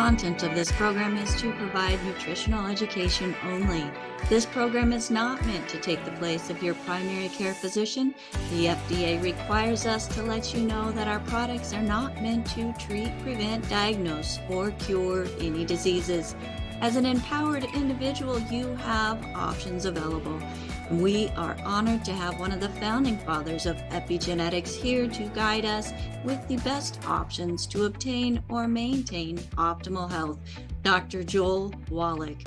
content of this program is to provide nutritional education only. This program is not meant to take the place of your primary care physician. The FDA requires us to let you know that our products are not meant to treat, prevent, diagnose, or cure any diseases. As an empowered individual, you have options available. We are honored to have one of the founding fathers of epigenetics here to guide us with the best options to obtain or maintain optimal health, Dr. Joel Wallach.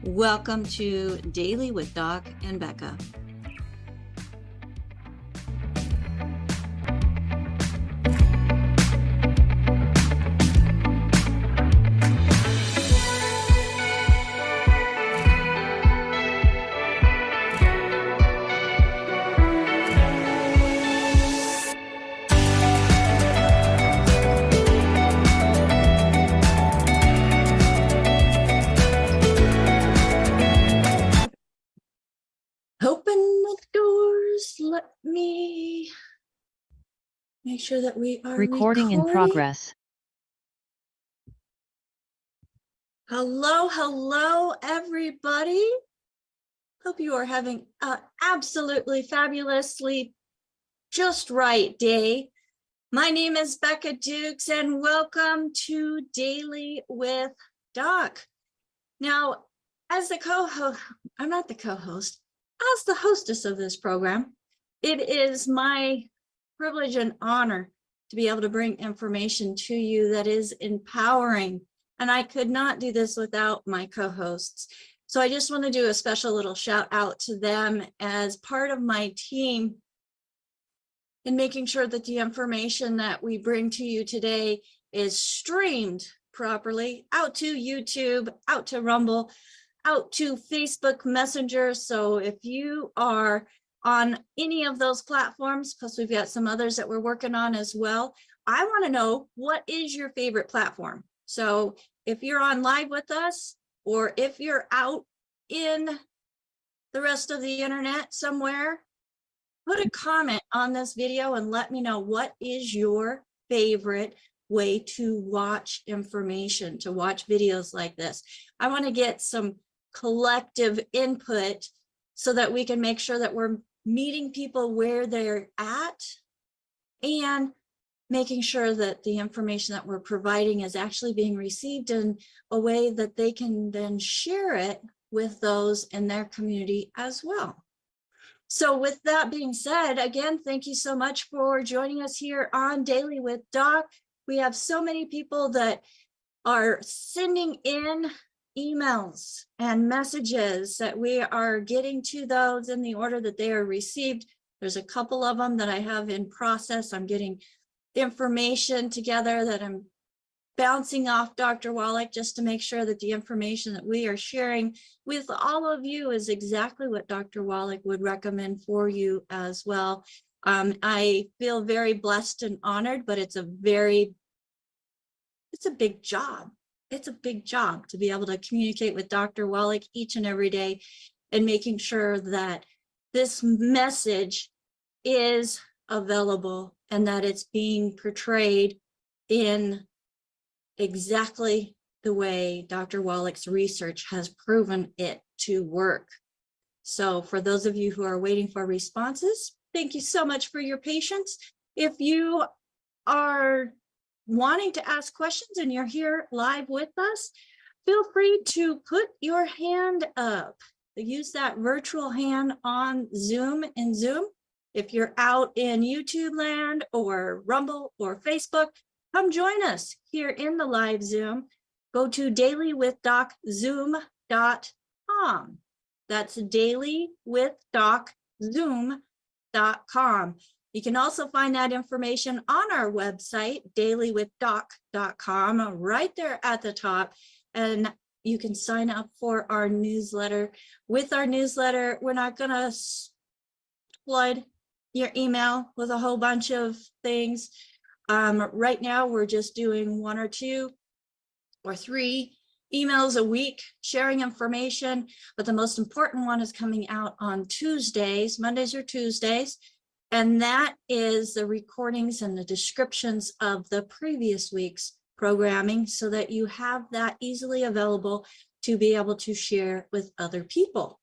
Welcome to Daily with Doc and Becca. Open the doors. Let me make sure that we are recording in progress. Hello, everybody. Hope you are having an absolutely fabulously just right day. My name is Becca Dukes, and welcome to Daily with Doc. Now, as the co-host, I'm not the co-host. As the hostess of this program, it is my privilege and honor to be able to bring information to you that is empowering. And I could not do this without my co-hosts. So I just want to do a special little shout out to them as part of my team in making sure that the information that we bring to you today is streamed properly out to YouTube, out to Rumble, out to Facebook Messenger. So if you are on any of those platforms, plus we've got some others that we're working on as well, I want to know, what is your favorite platform? So if you're on live with us, or if you're out in the rest of the internet somewhere, put a comment on this video and let me know what is your favorite way to watch information, to watch videos like this. I want to get some collective input so that we can make sure that we're meeting people where they're at and making sure that the information that we're providing is actually being received in a way that they can then share it with those in their community as well. So with that being said, again, thank you so much for joining us here on Daily with Doc. We have so many people that are sending in emails and messages that we are getting to those in the order that they are received. There's a couple of them that I have in process. I'm getting information together that I'm bouncing off Dr. Wallach just to make sure that the information that we are sharing with all of you is exactly what Dr. Wallach would recommend for you as well. I feel very blessed and honored, but it's a big job. It's a big job to be able to communicate with Dr. Wallach each and every day and making sure that this message is available and that it's being portrayed in exactly the way Dr. Wallach's research has proven it to work. So for those of you who are waiting for responses, thank you so much for your patience. If you are wanting to ask questions and you're here live with us, feel free to put your hand up. Use that virtual hand on Zoom in Zoom. If you're out in YouTube land or Rumble or Facebook, come join us here in the live Zoom. Go to DailywithDocZoom.com. That's DailywithDocZoom.com. You can also find that information on our website, DailywithDoc.com, right there at the top. And you can sign up for our newsletter. With our newsletter, we're not going to flood your email with a whole bunch of things. Right now, we're just doing 1 or 2 or 3 emails a week sharing information. But the most important one is coming out on Tuesdays, Mondays or Tuesdays. And that is the recordings and the descriptions of the previous week's programming so that you have that easily available to be able to share with other people.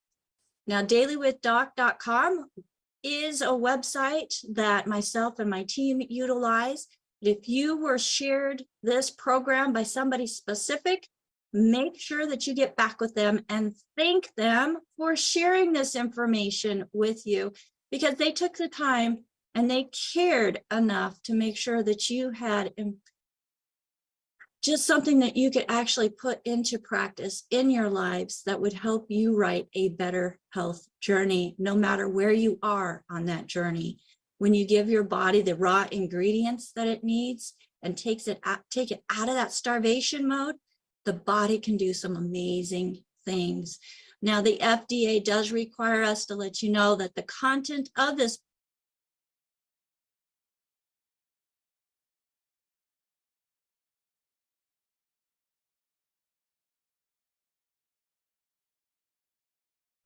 Now, DailywithDoc.com is a website that myself and my team utilize. If you were shared this program by somebody specific, make sure that you get back with them and thank them for sharing this information with you, because they took the time and they cared enough to make sure that you had just something that you could actually put into practice in your lives that would help you write a better health journey, no matter where you are on that journey. When you give your body the raw ingredients that it needs and take it out of that starvation mode, the body can do some amazing things. Now, the FDA does require us to let you know that the content of this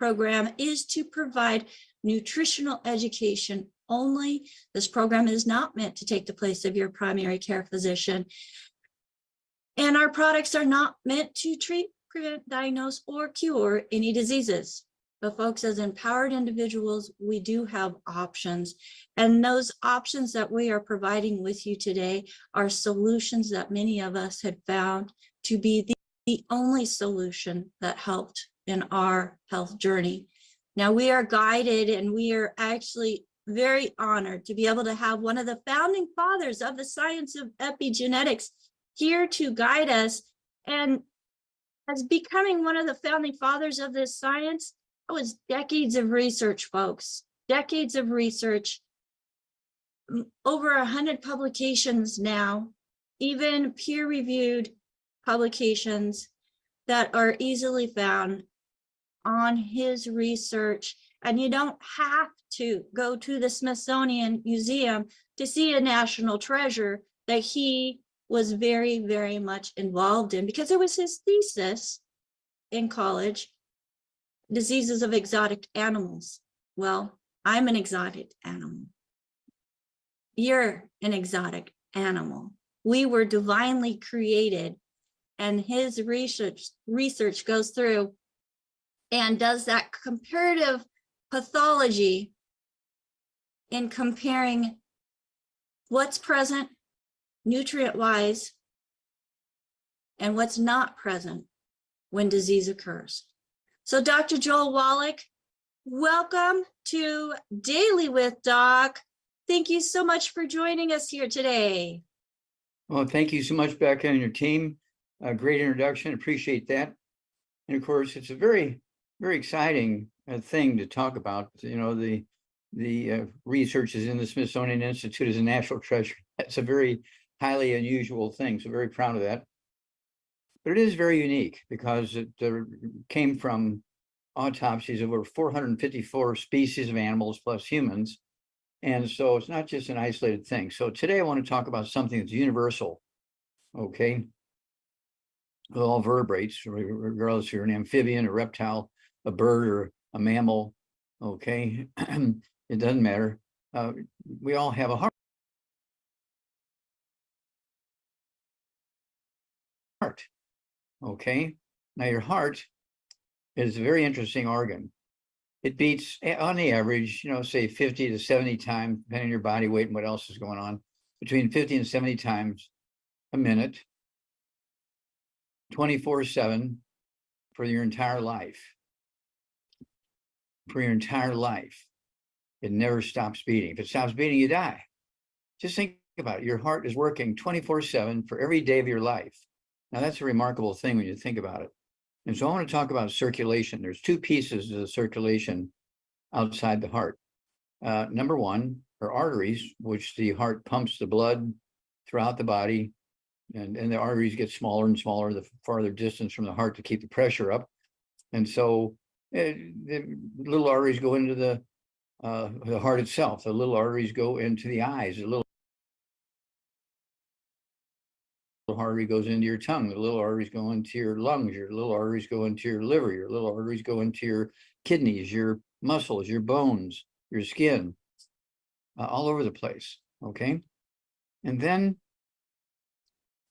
program is to provide nutritional education only. This program is not meant to take the place of your primary care physician. And our products are not meant to treat, prevent, diagnose, or cure any diseases. But folks, as empowered individuals, we do have options. And those options that we are providing with you today are solutions that many of us had found to be the only solution that helped in our health journey. Now, we are guided and we are actually very honored to be able to have one of the founding fathers of the science of epigenetics here to guide us. And as becoming one of the founding fathers of this science, it was decades of research, folks, decades of research, over 100 publications now, even peer-reviewed publications that are easily found on his research. And you don't have to go to the Smithsonian Museum to see a national treasure that he was very, very much involved in, because it was his thesis in college, diseases of exotic animals. Well, I'm an exotic animal. You're an exotic animal. We were divinely created, and his research goes through and does that comparative pathology in comparing what's present nutrient-wise and what's not present when disease occurs. So Dr. Joel Wallach, welcome to Daily with Doc. Thank you so much for joining us here today. Well, thank you so much, Becca, and your team. A great introduction. Appreciate that. And of course, it's a very, very exciting thing to talk about. You know, the research is in the Smithsonian Institute as a national treasure. That's a very highly unusual thing. So very proud of that. But it is very unique because it came from autopsies of over 454 species of animals plus humans. And so it's not just an isolated thing. So today I want to talk about something that's universal, okay? With all vertebrates, regardless if you're an amphibian, a reptile, a bird, or a mammal, okay? It doesn't matter. We all have a heart, okay? Now your heart is a very interesting organ. It beats, on the average, you know, say 50 to 70 times, depending on your body weight and what else is going on, between 50 and 70 times a minute, 24/7 for your entire life. For your entire life. It never stops beating. If it stops beating, you die. Just think about it. Your heart is working 24/7 for every day of your life. Now, that's a remarkable thing when you think about it. And so I want to talk about circulation. There's two pieces of the circulation outside the heart. Number one are arteries, which the heart pumps the blood throughout the body, and the arteries get smaller and smaller the farther distance from the heart to keep the pressure up. And so the little arteries go into the heart itself. The little arteries go into the eyes. The little artery goes into your tongue. The little arteries go into your lungs. Your little arteries go into your liver. Your little arteries go into your kidneys, your muscles, your bones, your skin, all over the place, okay? And then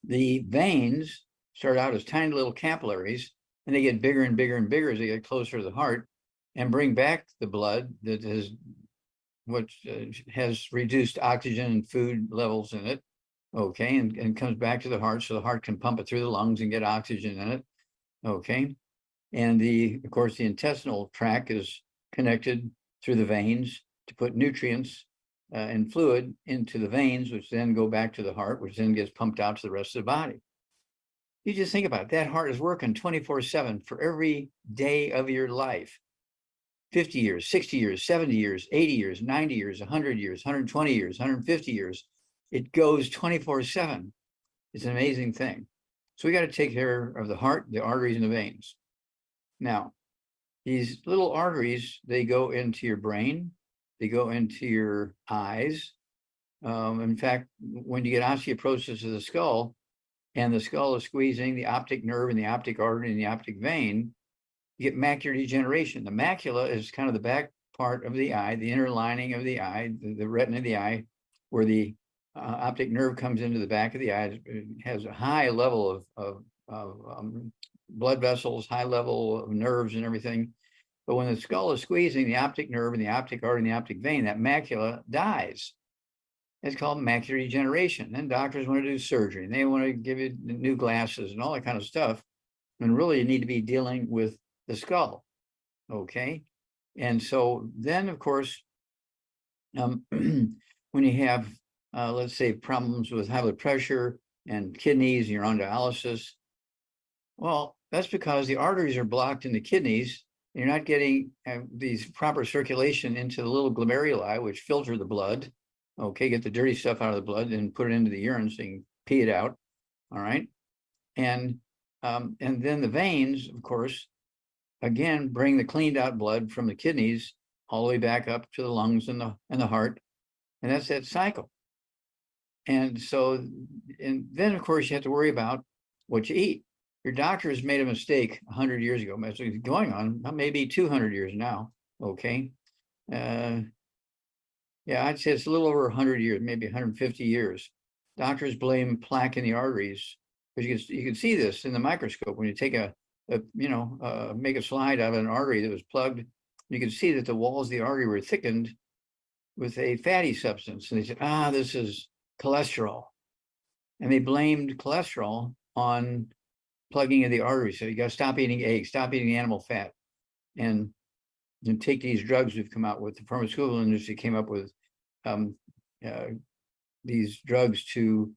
the veins start out as tiny little capillaries, and they get bigger and bigger and bigger as they get closer to the heart, and bring back the blood that has has reduced oxygen and food levels in it, okay, and comes back to the heart, so the heart can pump it through the lungs and get oxygen in it, okay. And of course, the intestinal tract is connected through the veins to put nutrients and fluid into the veins, which then go back to the heart, which then gets pumped out to the rest of the body. You just think about it. That heart is working 24/7 for every day of your life. 50 years, 60 years, 70 years, 80 years, 90 years, 100 years, 120 years, 150 years. It goes 24/7. It's an amazing thing. So we got to take care of the heart, the arteries, and the veins. Now, these little arteries, they go into your brain, they go into your eyes. In fact, when you get osteoporosis of the skull, and the skull is squeezing the optic nerve and the optic artery and the optic vein, you get macular degeneration. The macula is kind of the back part of the eye, the inner lining of the eye, the retina of the eye, where the optic nerve comes into the back of the eye. It has a high level of blood vessels, high level of nerves and everything. But when the skull is squeezing the optic nerve and the optic artery and the optic vein, that macula dies. It's called macular degeneration. Then doctors want to do surgery, and they want to give you new glasses and all that kind of stuff. And really, you need to be dealing with the skull, okay? And so then, of course, when you have, let's say, problems with high blood pressure and kidneys, and you're on dialysis, well, that's because the arteries are blocked in the kidneys. And you're not getting these proper circulation into the little glomeruli, which filter the blood. Okay, get the dirty stuff out of the blood and put it into the urine so you can pee it out. All right, and then the veins, of course, again bring the cleaned out blood from the kidneys all the way back up to the lungs and the heart, and that's that cycle. And so, and then of course you have to worry about what you eat. Your doctor has made a mistake 100 years ago. It's going on maybe 200 years now. Okay. Yeah, I'd say it's a little over 100 years, maybe 150 years. Doctors blame plaque in the arteries, because you can see this in the microscope when you take make a slide out of an artery that was plugged. You can see that the walls of the artery were thickened with a fatty substance. And they said, this is cholesterol. And they blamed cholesterol on plugging in the artery. So you got to stop eating eggs, stop eating animal fat, and take these drugs we've come out with. The pharmaceutical industry came up with these drugs to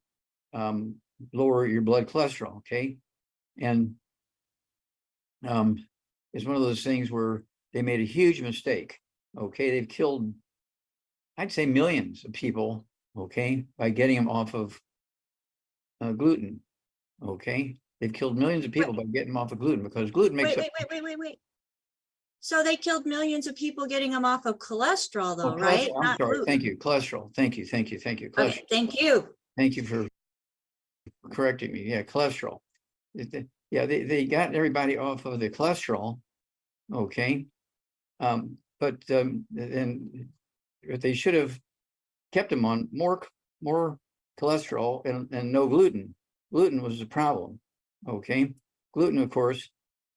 lower your blood cholesterol, okay? And it's one of those things where they made a huge mistake, okay? They've killed, I'd say, millions of people, okay, by getting them off of gluten, okay? They've killed millions of people by getting them off of gluten, because gluten makes wait. So they killed millions of people getting them off of cholesterol, though, right? I'm sorry. Gluten. Thank you. Cholesterol. Thank you. Cholesterol. Okay, thank you. Thank you for correcting me. Yeah, cholesterol. Yeah, they got everybody off of the cholesterol. Okay. But they should have kept them on more cholesterol and no gluten. Gluten was the problem. Okay. Gluten, of course,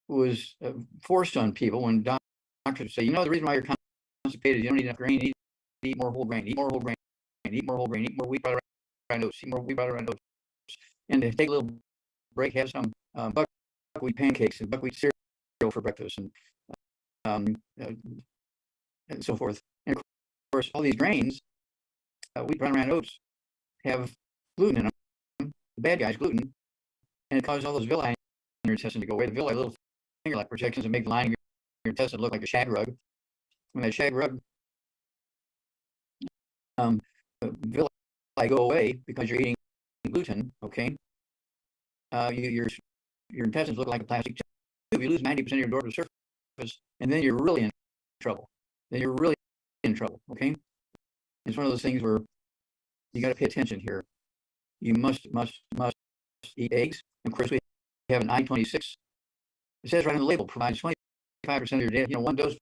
was forced on people when doctors say, the reason why you're constipated, you don't eat enough grain, you need to eat more whole grain, eat more whole grain, eat more whole grain, eat more wheat, butter, and oats, eat more wheat, butter, and oats. And to take a little break, have some buckwheat pancakes and buckwheat cereal for breakfast, and so forth. And of course, all these grains, wheat, butter, and oats, have gluten in them, the bad guys, gluten, and it causes all those villi in your intestine to go away. The villi, little finger-like projections that make the lining of your intestine look like a shag rug. When that shag rug villi go away because you're eating gluten, okay, your intestines look like a plastic tube. You lose 90% of your dorsal surface, and then you're really in trouble. Okay? It's one of those things where you got to pay attention here. You must eat eggs. Of course, we have an I-26. It says right on the label, provides 25% of your daily, one dose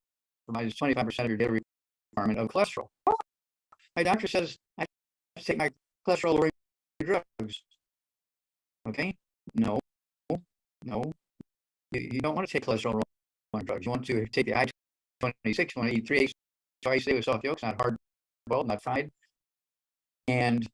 provides 25% of your daily requirement of cholesterol. My doctor says I have to take my cholesterol lowering drugs. Okay, no, you don't want to take cholesterol lowering drugs. You want to take the I-26, you want to eat 3 eggs twice a day with soft yolks, not hard boiled, not fried. And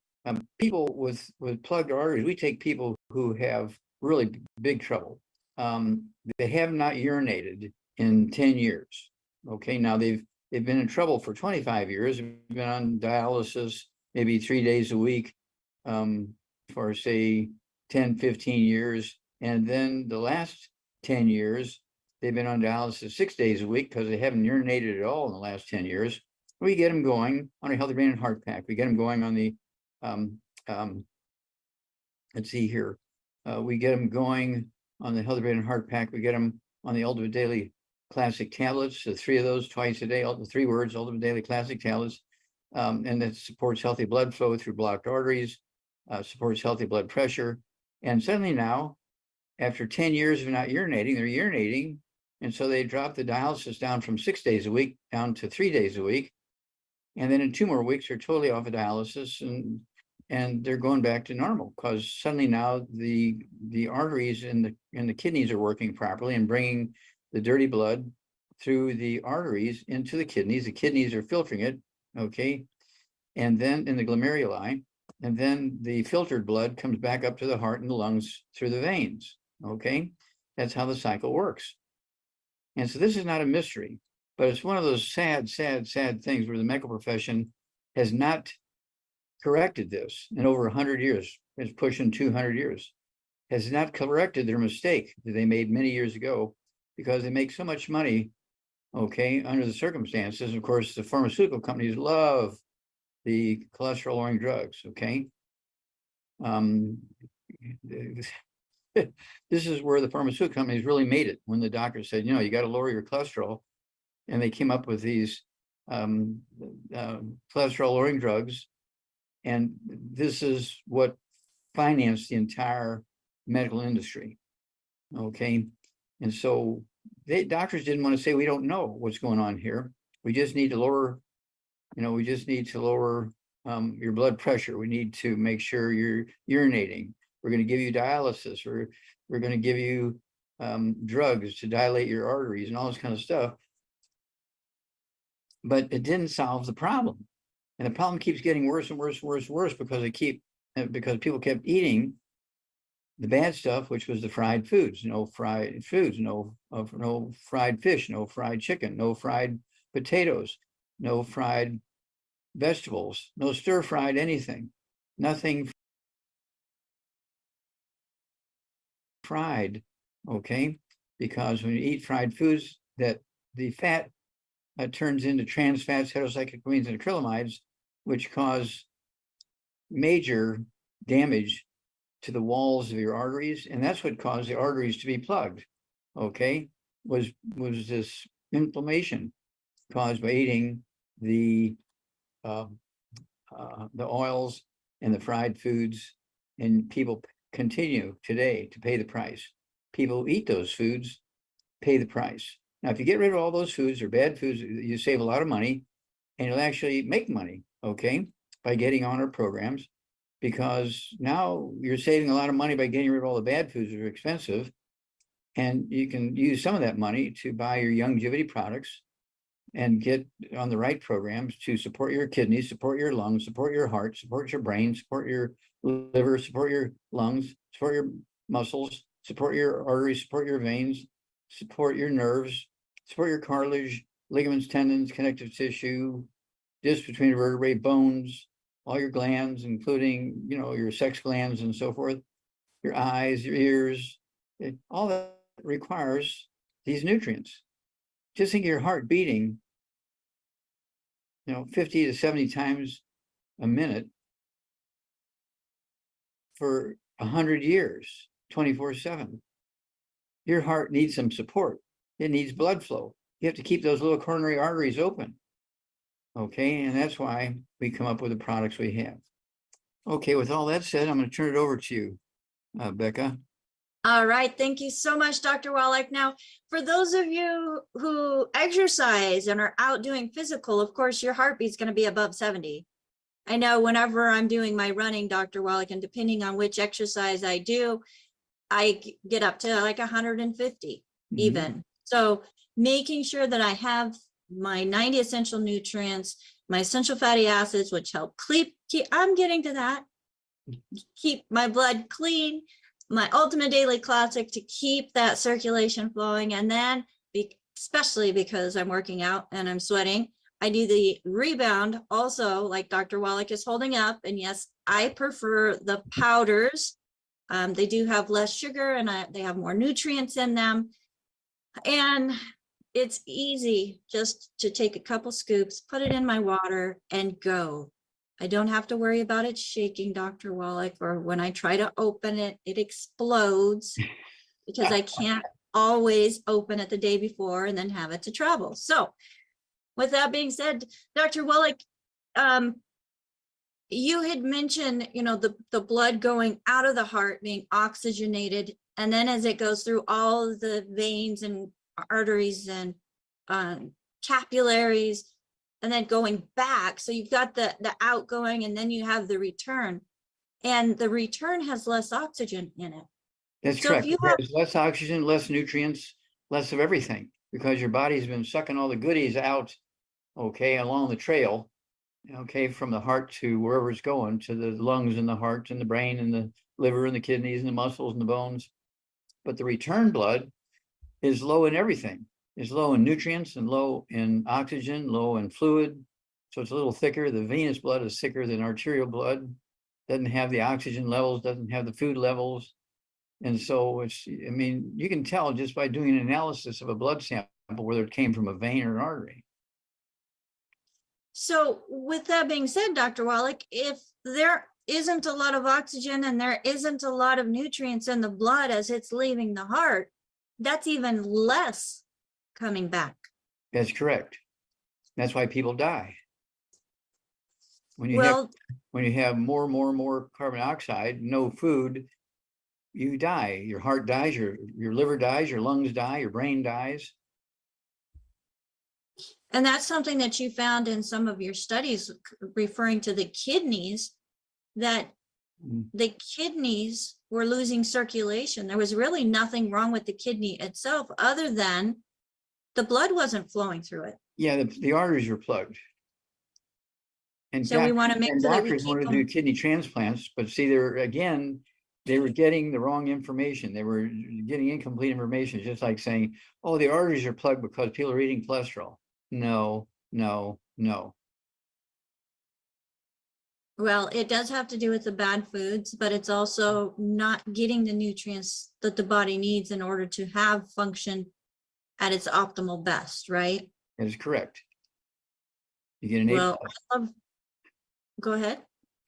people with plugged arteries, we take people who have really big trouble. They have not urinated in 10 years. Okay, now they've been in trouble for 25 years, they've been on dialysis maybe 3 days a week for say 10, 15 years. And then the last 10 years, they've been on dialysis 6 days a week because they haven't urinated at all in the last 10 years. We get them going on a healthy brain and heart pack. We get them going on the, let's see here. We get them going on the healthy brain and heart pack. We get them on the Ultimate Daily Classic tablets, the 3 of those twice a day, all the 3 words, Ultimate Daily Classic tablets. And that supports healthy blood flow through blocked arteries, supports healthy blood pressure. And suddenly now, after 10 years of not urinating, they're urinating. And so they drop the dialysis down from 6 days a week down to 3 days a week. And then in 2 more weeks, they're totally off of dialysis and they're going back to normal because suddenly now the arteries in the kidneys are working properly and bringing the dirty blood through the arteries into the kidneys. The kidneys are filtering it, okay? And then in the glomeruli, and then the filtered blood comes back up to the heart and the lungs through the veins, okay? That's how the cycle works. And so this is not a mystery, but it's one of those sad things where the medical profession has not corrected this in over 100 years. It's pushing 200 years, has not corrected their mistake that they made many years ago because they make so much money, okay, under the circumstances. Of course, the pharmaceutical companies love the cholesterol-lowering drugs, okay? This is where the pharmaceutical companies really made it when the doctors said, you know, you got to lower your cholesterol. And they came up with these cholesterol-lowering drugs. And this is what financed the entire medical industry, okay? And so doctors didn't want to say, we don't know what's going on here. We just need to lower, we just need to lower your blood pressure. We need to make sure you're urinating. We're going to give you dialysis. We're going to give you drugs to dilate your arteries and all this kind of stuff. But it didn't solve the problem. And the problem keeps getting worse and worse because people kept eating the bad stuff, which was the fried foods, no fried foods, no fried fish, no fried chicken, no fried potatoes, no fried vegetables, no stir fried anything, nothing fried, okay? Because when you eat fried foods, that the fat turns into trans fats, heterocyclic and acrylamides, which cause major damage to the walls of your arteries, and that's what caused the arteries to be plugged. Okay, was this inflammation caused by eating the oils and the fried foods, and people continue today to pay the price. People who eat those foods pay the price. Now, if you get rid of all those foods or bad foods, you save a lot of money, and you'll actually make money, okay, by getting on our programs, because now you're saving a lot of money by getting rid of all the bad foods that are expensive, and you can use some of that money to buy your longevity products and get on the right programs to support your kidneys, support your lungs, support your heart, support your brain, support your liver, support your lungs, support your muscles, support your arteries, support your veins, support your nerves, support your cartilage, ligaments, tendons, connective tissue, discs between vertebrae, bones, all your glands, including, your sex glands and so forth, your eyes, your ears, all that requires these nutrients. Just think of your heart beating, 50 to 70 times a minute for 100 years, 24/7. Your heart needs some support. It needs blood flow. You have to keep those little coronary arteries open. Okay, and that's why we come up with the products we have. Okay, with all that said, I'm going to turn it over to you, Becca. All right, thank you so much, Dr. Wallach. Now, for those of you who exercise and are out doing physical, of course, your heartbeat's going to be above 70. I know whenever I'm doing my running, Dr. Wallach, and depending on which exercise I do, I get up to like 150 even. So making sure that I have my 90 essential nutrients, my essential fatty acids, which help keep I'm getting to that, keep my blood clean, my ultimate daily classic to keep that circulation flowing. And then especially because I'm working out and I'm sweating, I do the rebound also, like Dr. Wallach is holding up. And yes, I prefer the powders. They do have less sugar and they have more nutrients in them. And it's easy just to take a couple scoops, put it in my water and go. I don't have to worry about it shaking, Dr. Wallach, or when I try to open it, it explodes because I can't always open it the day before and then have it to travel. So with that being said, Dr. Wallach, you had mentioned, the blood going out of the heart being oxygenated, and then as it goes through all of the veins and arteries and capillaries, and then going back. So you've got the outgoing, and then you have the return, and the return has less oxygen in it. That's So correct. if you It has less oxygen, less nutrients, less of everything, because your body's been sucking all the goodies out, okay, along the trail, okay, from the heart to wherever it's going, to the lungs and the heart and the brain and the liver and the kidneys and the muscles and the bones. But the return blood is low in everything. It's low in nutrients and low in oxygen, low in fluid. So it's a little thicker. The venous blood is thicker than arterial blood. Doesn't have the oxygen levels, doesn't have the food levels. And so you can tell just by doing an analysis of a blood sample whether it came from a vein or an artery. So with that being said, Dr. Wallach, if there isn't a lot of oxygen and there isn't a lot of nutrients in the blood as it's leaving the heart, that's even less coming back. That's correct. That's why people die. When you have more carbon dioxide, no food, you die. Your heart dies, your liver dies, your lungs die, your brain dies. And that's something that you found in some of your studies referring to the kidneys, that the kidneys were losing circulation. There was really nothing wrong with the kidney itself other than the blood wasn't flowing through it. Yeah, the arteries are plugged. And so we want to make sure that we doctors want to do kidney transplants, but see, they were getting the wrong information. They were getting incomplete information, just like saying, oh, the arteries are plugged because people are eating cholesterol. No. Well, it does have to do with the bad foods, but it's also not getting the nutrients that the body needs in order to have function at its optimal best, right? That is correct. You get an A+. Go ahead.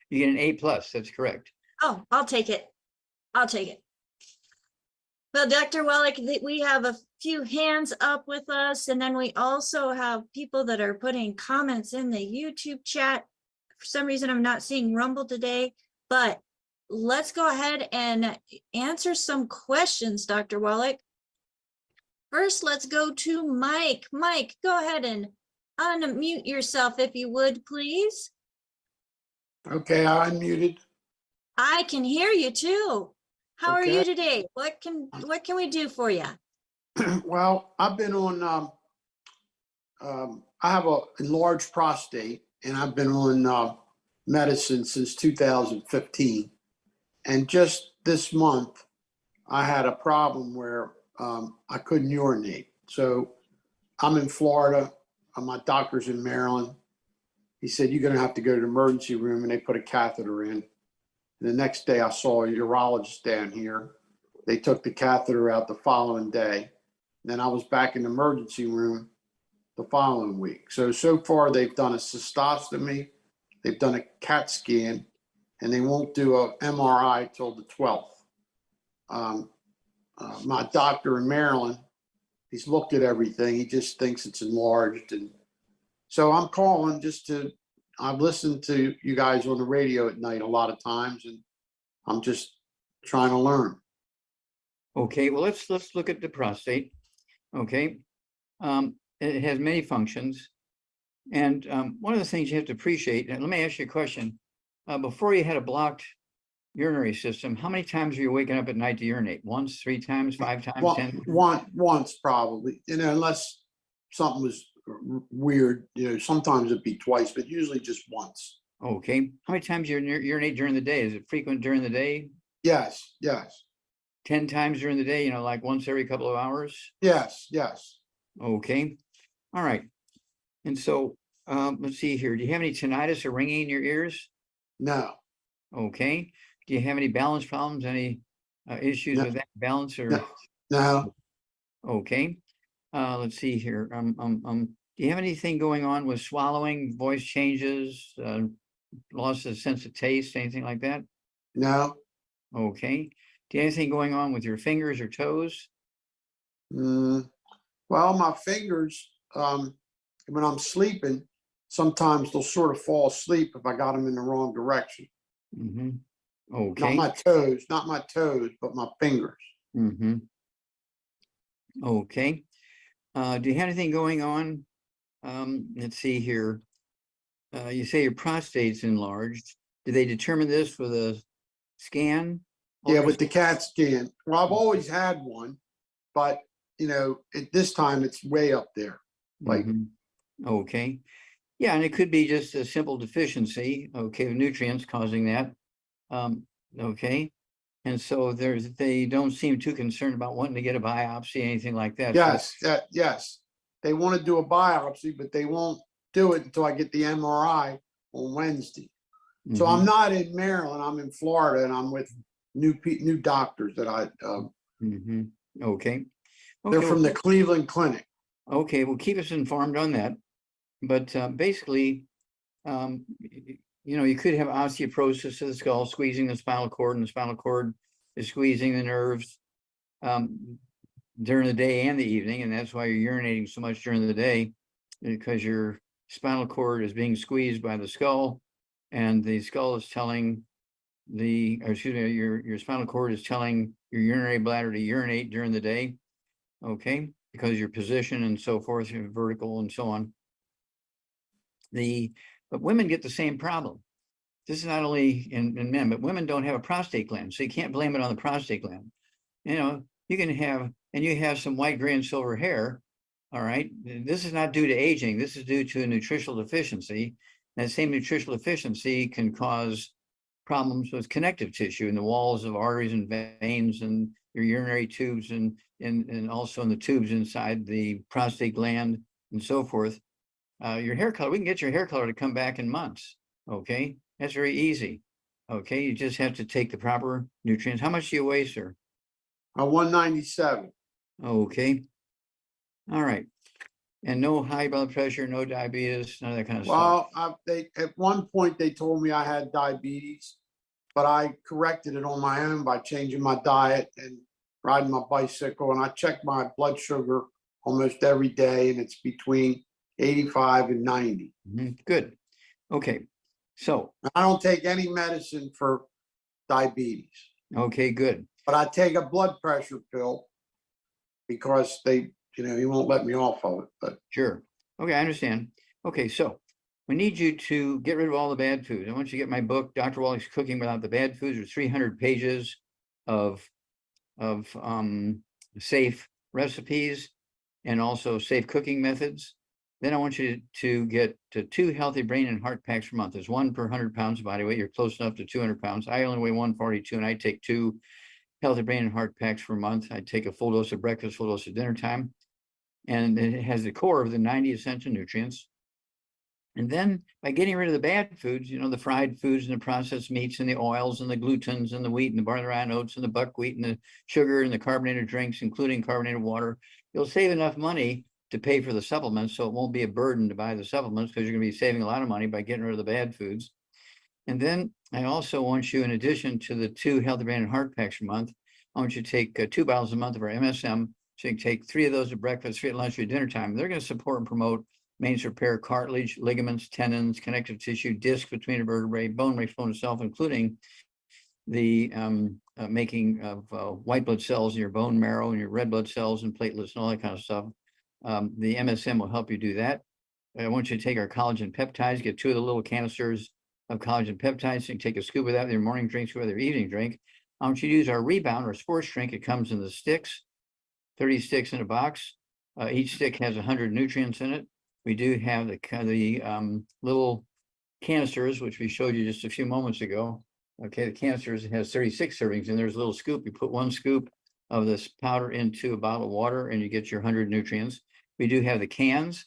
You get an A+, that's correct. Oh, I'll take it. Well, Dr. Wallach, we have a few hands up with us, and then we also have people that are putting comments in the YouTube chat. For some reason, I'm not seeing Rumble today, but let's go ahead and answer some questions, Dr. Wallach. First, let's go to Mike. Mike, go ahead and unmute yourself if you would, please. Okay, I unmuted. I can hear you too. How are you today? What can we do for you? Well, I've been on, I have a enlarged prostate, and I've been on medicine since 2015. And just this month, I had a problem where I couldn't urinate. So I'm in Florida. My doctor's in Maryland. He said, you're going to have to go to the emergency room, and they put a catheter in. And the next day I saw a urologist down here. They took the catheter out the following day. Then I was back in the emergency room the following week. So far they've done a cystostomy, they've done a CAT scan, and they won't do a MRI till the 12th. My doctor in Maryland, he's looked at everything. He just thinks it's enlarged. And so I'm calling I've listened to you guys on the radio at night a lot of times, and I'm just trying to learn. Okay, well, let's look at the prostate. Okay, it has many functions. And one of the things you have to appreciate, and let me ask you a question. Before you had a blocked urinary system, how many times are you waking up at night to urinate? Once, 3 times, 5 times, 10? Once probably, unless something was weird, sometimes it'd be twice, but usually just once. Okay. How many times you urinate during the day? Is it frequent during the day? Yes. 10 times during the day, like once every couple of hours? Yes. Okay. All right. And so let's see here. Do you have any tinnitus or ringing in your ears? No. Okay. Do you have any balance problems? Any issues No. with that balance or? No. Okay. Let's see here. Do you have anything going on with swallowing, voice changes, loss of sense of taste, anything like that? No. Okay. Do you have anything going on with your fingers or toes? Well, my fingers, when I'm sleeping, sometimes they'll sort of fall asleep if I got them in the wrong direction. Mm-hmm. Not Okay. my toes, but my fingers. Mm-hmm. Okay. Do you have anything going on? Let's see here. You say your prostate's enlarged. Did they determine this with a scan? Yeah, with the CAT scan. Well, I've always had one, but at this time it's way up there. Like, Okay. Yeah, and it could be just a simple deficiency, okay, of nutrients causing that. Okay. And so they don't seem too concerned about wanting to get a biopsy, anything like that. yes. They want to do a biopsy, but they won't do it until I get the MRI on Wednesday. So I'm not in Maryland, I'm in Florida, and I'm with new doctors that Okay. They're from the Cleveland Clinic. Okay, well, keep us informed on that. But basically, you could have osteoporosis of the skull, squeezing the spinal cord, and the spinal cord is squeezing the nerves during the day and the evening, and that's why you're urinating so much during the day, because your spinal cord is being squeezed by the skull, and the skull is telling your spinal cord is telling your urinary bladder to urinate during the day, okay, because your position and so forth, your vertical and so on. But women get the same problem. This is not only in men, but women don't have a prostate gland, so you can't blame it on the prostate gland. You can have, and you have some white, gray, and silver hair. All right. This is not due to aging. This is due to a nutritional deficiency. That same nutritional deficiency can cause problems with connective tissue in the walls of arteries and veins and your urinary tubes and also in the tubes inside the prostate gland and so forth. Your hair color, we can get your hair color to come back in months. Okay. That's very easy. Okay. You just have to take the proper nutrients. How much do you weigh, sir? 197. Okay. All right. And no high blood pressure, no diabetes, none of that kind of stuff. Well, at one point they told me I had diabetes, but I corrected it on my own by changing my diet and riding my bicycle. And I check my blood sugar almost every day, and it's between 85 and 90. Good. Okay. So I don't take any medicine for diabetes. Okay, good. But I take a blood pressure pill because he won't let me off of it. But sure. Okay, I understand. Okay, so we need you to get rid of all the bad foods. I want you to get my book, Dr. Wallach's Cooking Without the Bad Foods. There's 300 pages of safe recipes and also safe cooking methods. Then I want you to get to 2 healthy brain and heart packs per month. There's 1 per 100 pounds of body weight. You're close enough to 200 pounds. I only weigh 142, and I take 2 healthy brain and heart packs per month. I take a full dose of breakfast, full dose of dinner time. And it has the core of the 90 essential nutrients. And then by getting rid of the bad foods, the fried foods and the processed meats and the oils and the glutens and the wheat and the barley rye oats and the buckwheat and the sugar and the carbonated drinks, including carbonated water, you'll save enough money to pay for the supplements, so it won't be a burden to buy the supplements, because you're going to be saving a lot of money by getting rid of the bad foods. And then I also want you, in addition to the 2 healthy brain and heart packs per month, I want you to take 2 bottles a month of our MSM. So you can take 3 of those at breakfast, 3 at lunch, 3 at dinner time. They're going to support and promote maintenance repair, cartilage, ligaments, tendons, connective tissue, disc between the vertebrae, bone makes bone itself, including the making of white blood cells in your bone marrow and your red blood cells and platelets and all that kind of stuff. The MSM will help you do that. I want you to take our collagen peptides, get 2 of the little canisters of collagen peptides, and take a scoop of that with your morning drink, with your evening drink. I want you to use our Rebound or sports drink. It comes in the sticks, 30 sticks in a box. Each stick has 100 nutrients in it. We do have the little canisters, which we showed you just a few moments ago. Okay, the canisters has 36 servings, and there's a little scoop. You put 1 scoop of this powder into a bottle of water, and you get your 100 nutrients. We do have the cans,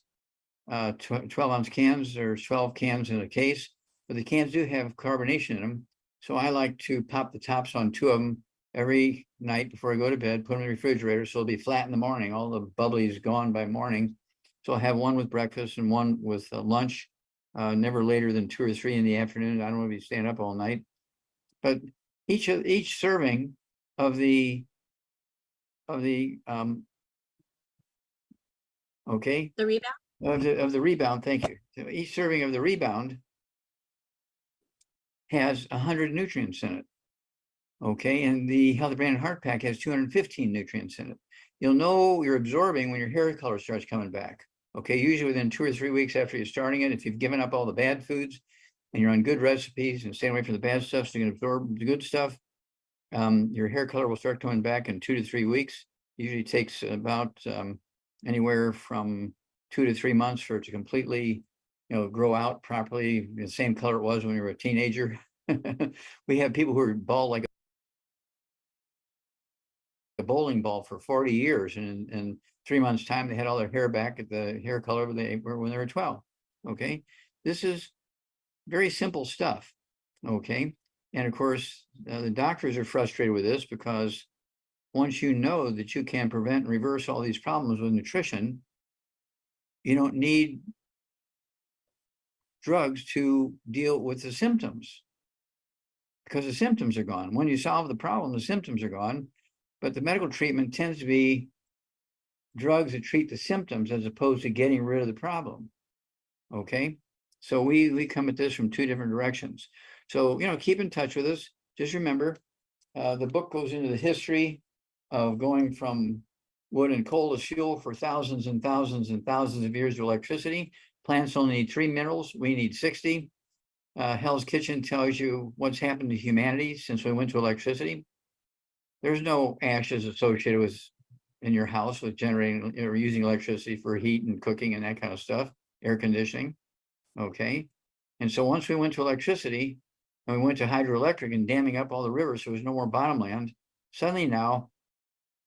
12-ounce cans. There's 12 cans in a case, but the cans do have carbonation in them. So I like to pop the tops on 2 of them every night before I go to bed, put them in the refrigerator, so it'll be flat in the morning. All the bubbly is gone by morning. So I'll have 1 with breakfast and 1 with lunch, never later than 2 or 3 in the afternoon. I don't want to be staying up all night. But each serving of the okay, The Rebound? of the Rebound, thank you. So each serving of the Rebound has 100 nutrients in it. Okay, and the Healthy Brain and Heart Pack has 215 nutrients in it. You'll know you're absorbing when your hair color starts coming back. Okay, usually within 2 or 3 weeks after you're starting it, if you've given up all the bad foods and you're on good recipes and staying away from the bad stuff so you can absorb the good stuff, your hair color will start coming back in 2 to 3 weeks. Usually takes about anywhere from 2 to 3 months for it to completely, grow out properly, the same color it was when you were a teenager. We have people who are bald like a bowling ball for 40 years, and in 3 months' time, they had all their hair back at the hair color they were when they were 12. Okay, this is very simple stuff. Okay, and of course, the doctors are frustrated with this because once you know that you can prevent and reverse all these problems with nutrition, you don't need drugs to deal with the symptoms because the symptoms are gone. When you solve the problem, the symptoms are gone. But the medical treatment tends to be drugs that treat the symptoms as opposed to getting rid of the problem. Okay, so we come at this from 2 different directions. So, keep in touch with us. Just remember, the book goes into the history of going from wood and coal as fuel for thousands and thousands and thousands of years of electricity. Plants only need 3 minerals. We need 60. Hell's Kitchen tells you what's happened to humanity since we went to electricity. There's no ashes associated with in your house with generating or using electricity for heat and cooking and that kind of stuff, air conditioning. Okay. And so once we went to electricity and we went to hydroelectric and damming up all the rivers, so there was no more bottomland, suddenly now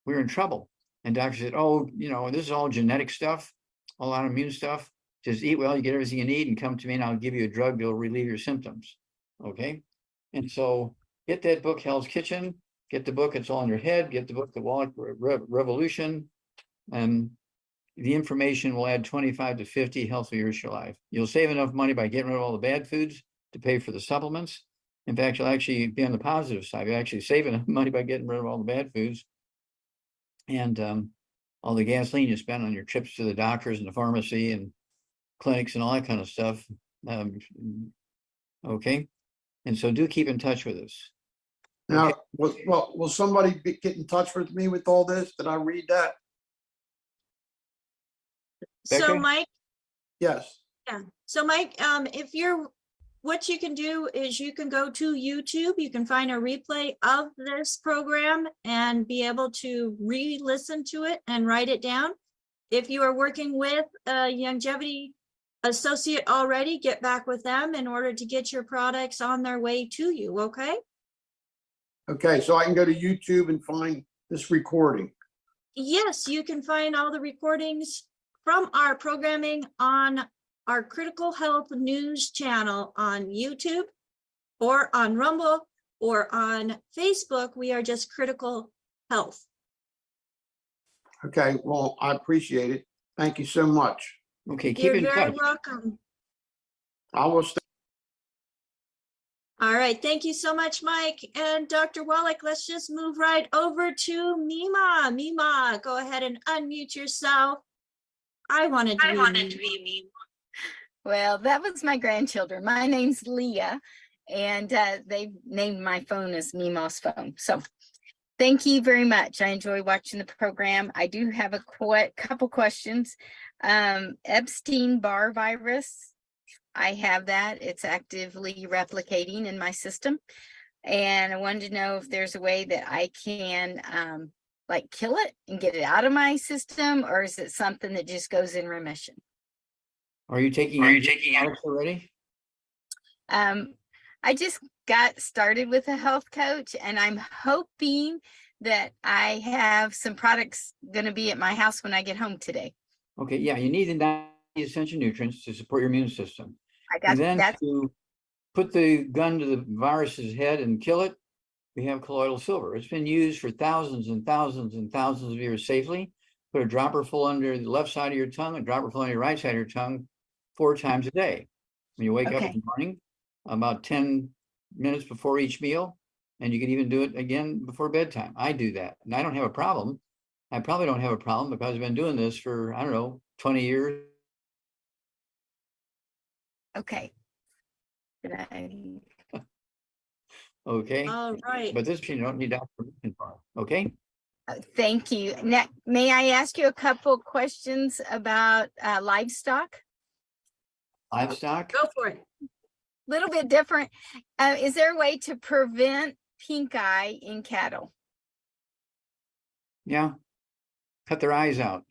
we're in trouble. And doctors said, oh, this is all genetic stuff, all autoimmune stuff. Just eat well, you get everything you need, and come to me and I'll give you a drug that'll relieve your symptoms. Okay. And so get that book, Hell's Kitchen. Get the book, it's all in your head. Get the book, The Wallach Revolution. And the information will add 25 to 50 healthy years to your life. You'll save enough money by getting rid of all the bad foods to pay for the supplements. In fact, you'll actually be on the positive side. You'll actually save enough money by getting rid of all the bad foods. And all the gasoline you spend on your trips to the doctors and the pharmacy and clinics and all that kind of stuff. Okay. And so do keep in touch with us. Now, will somebody get in touch with me with all this? Did I read that? So Becca? Mike, Yes. yeah. So Mike, what you can do is you can go to YouTube, you can find a replay of this program and be able to re-listen to it and write it down. If you are working with a longevity associate already, get back with them in order to get your products on their way to you, okay? Okay, so I can go to YouTube and find this recording. Yes, you can find all the recordings from our programming on our Critical Health News channel on YouTube or on Rumble or on Facebook. We are just Critical Health. Okay, well, I appreciate it. Thank you so much. Okay, keep You're in very touch. welcome. I will stay. All right, thank you so much, Mike. And Dr. Wallach, let's just move right over to Mima. Mima, go ahead and unmute yourself. I wanted to be Mima. Well, that was my grandchildren. My name's Leah, and they named my phone as Mima's phone. So Thank you very much. I enjoy watching the program. I do have a couple questions. Epstein-Barr virus, I have that. It's actively replicating in my system. And I wanted to know if there's a way that I can like kill it and get it out of my system, or is it something that just goes in remission? Are you taking antibiotics already? I just got started with a health coach, and I'm hoping that I have some products going to be at my house when I get home today. Okay, yeah, you need the 90 essential nutrients to support your immune system. I got And then that. to put the gun to the virus's head and kill it, we have colloidal silver. It's been used for thousands and thousands and thousands of years safely. Put a dropper full under the left side of your tongue, a dropper full under your right side of your tongue 4 times a day. When you wake up in the morning, about 10 minutes before each meal, and you can even do it again before bedtime. I do that, and I don't have a problem. I probably don't have a problem because I've been doing this for, I don't know, 20 years. Okay. Okay. All right. But this you don't need doctor permission for. Okay. Thank you. Now, may I ask you a couple questions about livestock? Livestock? Go for it. Little bit different. Is there a way to prevent pink eye in cattle? Yeah. Cut their eyes out.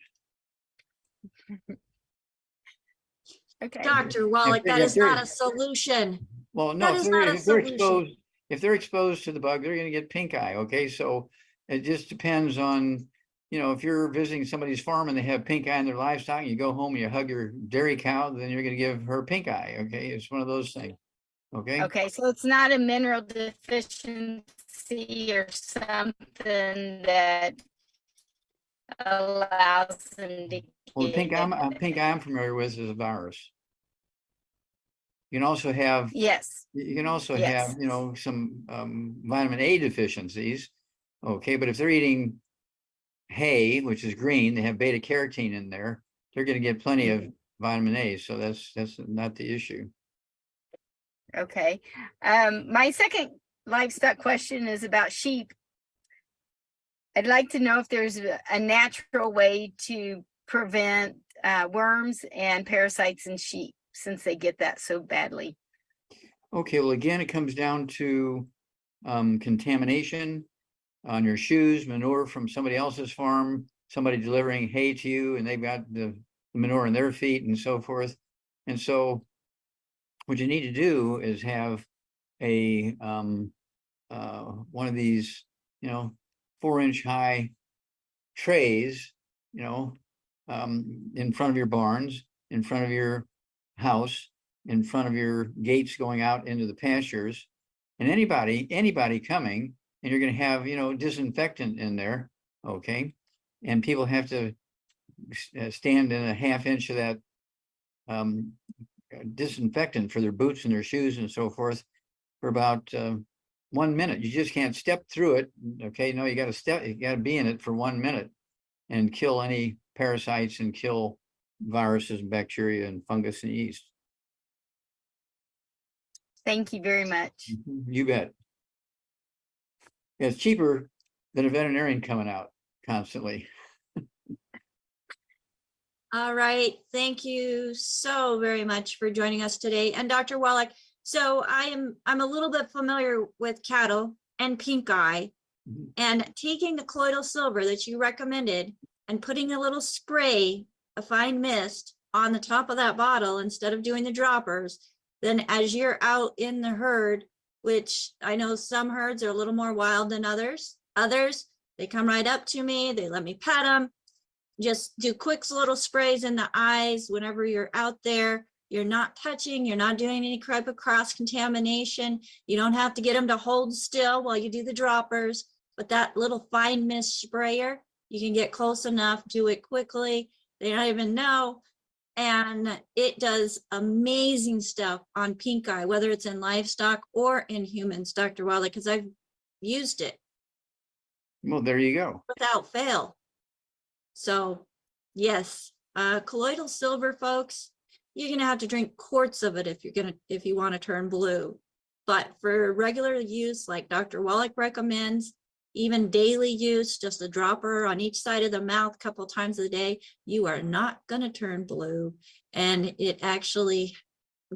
Okay. Dr. Wallach, If that is they're- not a solution. Well, no, That is not a solution. if they're exposed to the bug, they're going to get pink eye. Okay. So it just depends on, if you're visiting somebody's farm and they have pink eye in their livestock, and you go home and you hug your dairy cow, then you're going to give her pink eye. Okay. It's one of those things. Okay. Okay. So it's not a mineral deficiency or something that allows them to Well, get pink eye I'm familiar with is a virus. You can also have, Yes. you can also Yes. have, some vitamin A deficiencies. Okay. But if they're eating hay, which is green, they have beta carotene in there, they're going to get plenty of vitamin A. So that's not the issue. Okay. My second livestock question is about sheep. I'd like to know if there's a natural way to prevent worms and parasites in sheep, since they get that so badly. Okay, well, again, it comes down to contamination on your shoes, manure from somebody else's farm, somebody delivering hay to you, and they've got the manure on their feet and so forth. And so what you need to do is have a one of these, 4-inch high trays, in front of your barns, in front of your house, in front of your gates going out into the pastures, and anybody coming, and you're going to have, disinfectant in there. Okay. And people have to stand in a 1/2 inch of that disinfectant for their boots and their shoes and so forth for about 1 minute. You just can't step through it. Okay. No, you got to be in it for 1 minute and kill any parasites and kill viruses and bacteria and fungus and yeast. Thank you very much. You bet. It's cheaper than a veterinarian coming out constantly. All right. Thank you so very much for joining us today. And Dr. Wallach, so I'm a little bit familiar with cattle and pink eye, and taking the colloidal silver that you recommended and putting a little spray, a fine mist on the top of that bottle instead of doing the droppers. Then as you're out in the herd, which I know some herds are a little more wild than others, they come right up to me, they let me pet them, just do quick little sprays in the eyes whenever you're out there. You're not touching, you're not doing any type of cross contamination. You don't have to get them to hold still while you do the droppers, but that little fine mist sprayer, you can get close enough, do it quickly. They don't even know. And it does amazing stuff on pink eye, whether it's in livestock or in humans, Dr. Wallach, because I've used it. Well, there you go. Without fail. So yes, colloidal silver, folks, you're going to have to drink quarts of it if you want to turn blue. But for regular use, like Dr. Wallach recommends, even daily use, just a dropper on each side of the mouth a couple times a day, you are not going to turn blue. And it actually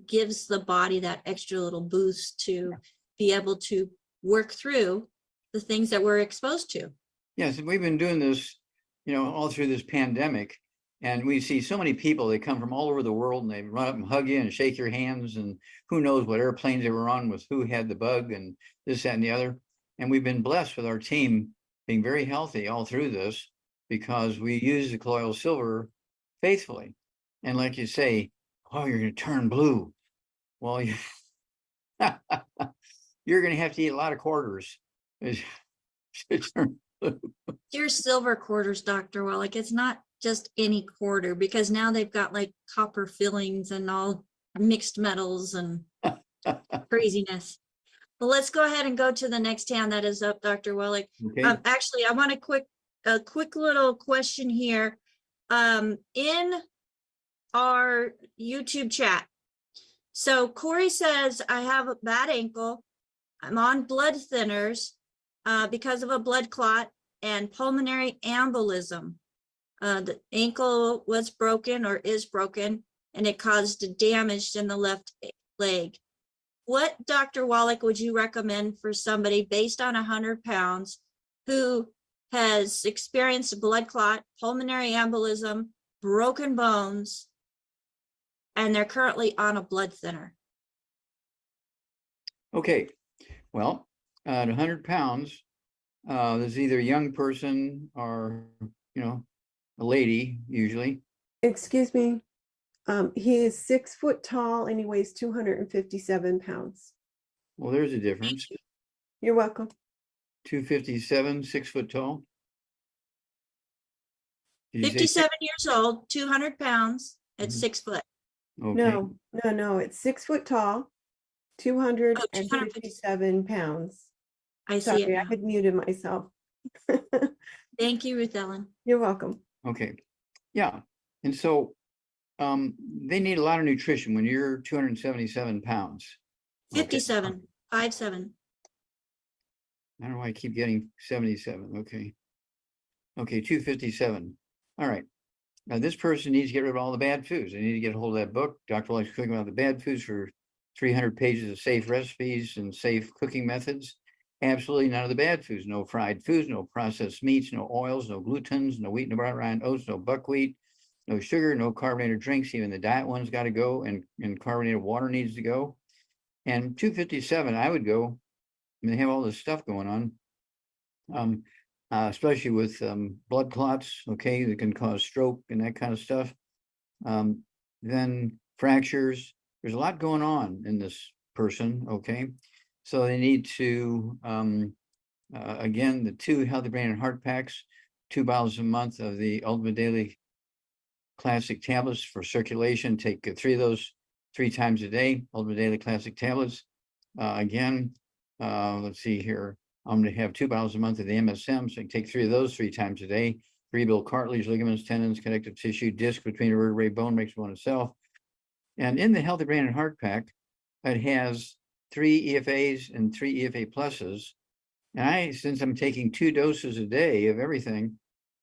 gives the body that extra little boost to be able to work through the things that we're exposed to. Yes, and we've been doing this, all through this pandemic. And we see so many people, they come from all over the world and they run up and hug you and shake your hands, and who knows what airplanes they were on with who had the bug and this, that, and the other. And we've been blessed with our team being very healthy all through this because we use the colloidal silver faithfully. And like you say, oh, you're going to turn blue. Well, you're going to have to eat a lot of quarters to turn blue. Your silver quarters, Dr. Wallach, it's not just any quarter, because now they've got like copper fillings and all mixed metals and craziness. Well, let's go ahead and go to the next hand that is up, Dr. Wallach. Okay. Actually, I want a quick little question here. In our YouTube chat. So Corey says, I have a bad ankle. I'm on blood thinners because of a blood clot and pulmonary embolism. The ankle was broken or is broken, and it caused damage in the left leg. What, Dr. Wallach, would you recommend for somebody based on 100 pounds who has experienced a blood clot, pulmonary embolism, broken bones, and they're currently on a blood thinner? Okay, well, at 100 pounds, there's either a young person or, a lady usually. Excuse me. He is 6 foot tall and he weighs 257 pounds. Well, there's a difference. You're welcome. 257, 6 foot tall. Did you say 57 years old, 200 pounds at 6 foot. okay. No. It's 6 foot tall, 257 pounds. I see it Sorry, I now. had muted myself. Thank you, Ruth Ellen. You're welcome. Okay. Yeah. And so they need a lot of nutrition when you're 277 pounds. Okay. 57, 57. I don't know why I keep getting 77. Okay. Okay, 257. All right. Now this person needs to get rid of all the bad foods. They need to get a hold of that book, Dr. Wallach's Cooking About the Bad Foods, for 300 pages of safe recipes and safe cooking methods. Absolutely none of the bad foods. No fried foods, no processed meats, no oils, no glutens, no wheat, no brown rind oats, no buckwheat, no sugar, no carbonated drinks. Even the diet one's got to go, and carbonated water needs to go. And 257, I would go. I mean, they have all this stuff going on, especially with blood clots, okay, that can cause stroke and that kind of stuff. Then fractures. There's a lot going on in this person, okay? So they need to, again, the 2 Healthy Brain and Heart Packs, 2 bottles a month of the Ultimate Daily Classic Tablets for circulation. Take 3 of those 3 times a day, Ultimate Daily Classic Tablets. Again, let's see here. I'm going to have 2 bottles a month of the MSM, so I can take 3 of those 3 times a day. Rebuild cartilage, ligaments, tendons, connective tissue, disc between a vertebrae, bone makes one itself. And in the Healthy Brain and Heart Pack, it has 3 EFAs and 3 EFA pluses. And since I'm taking 2 doses a day of everything,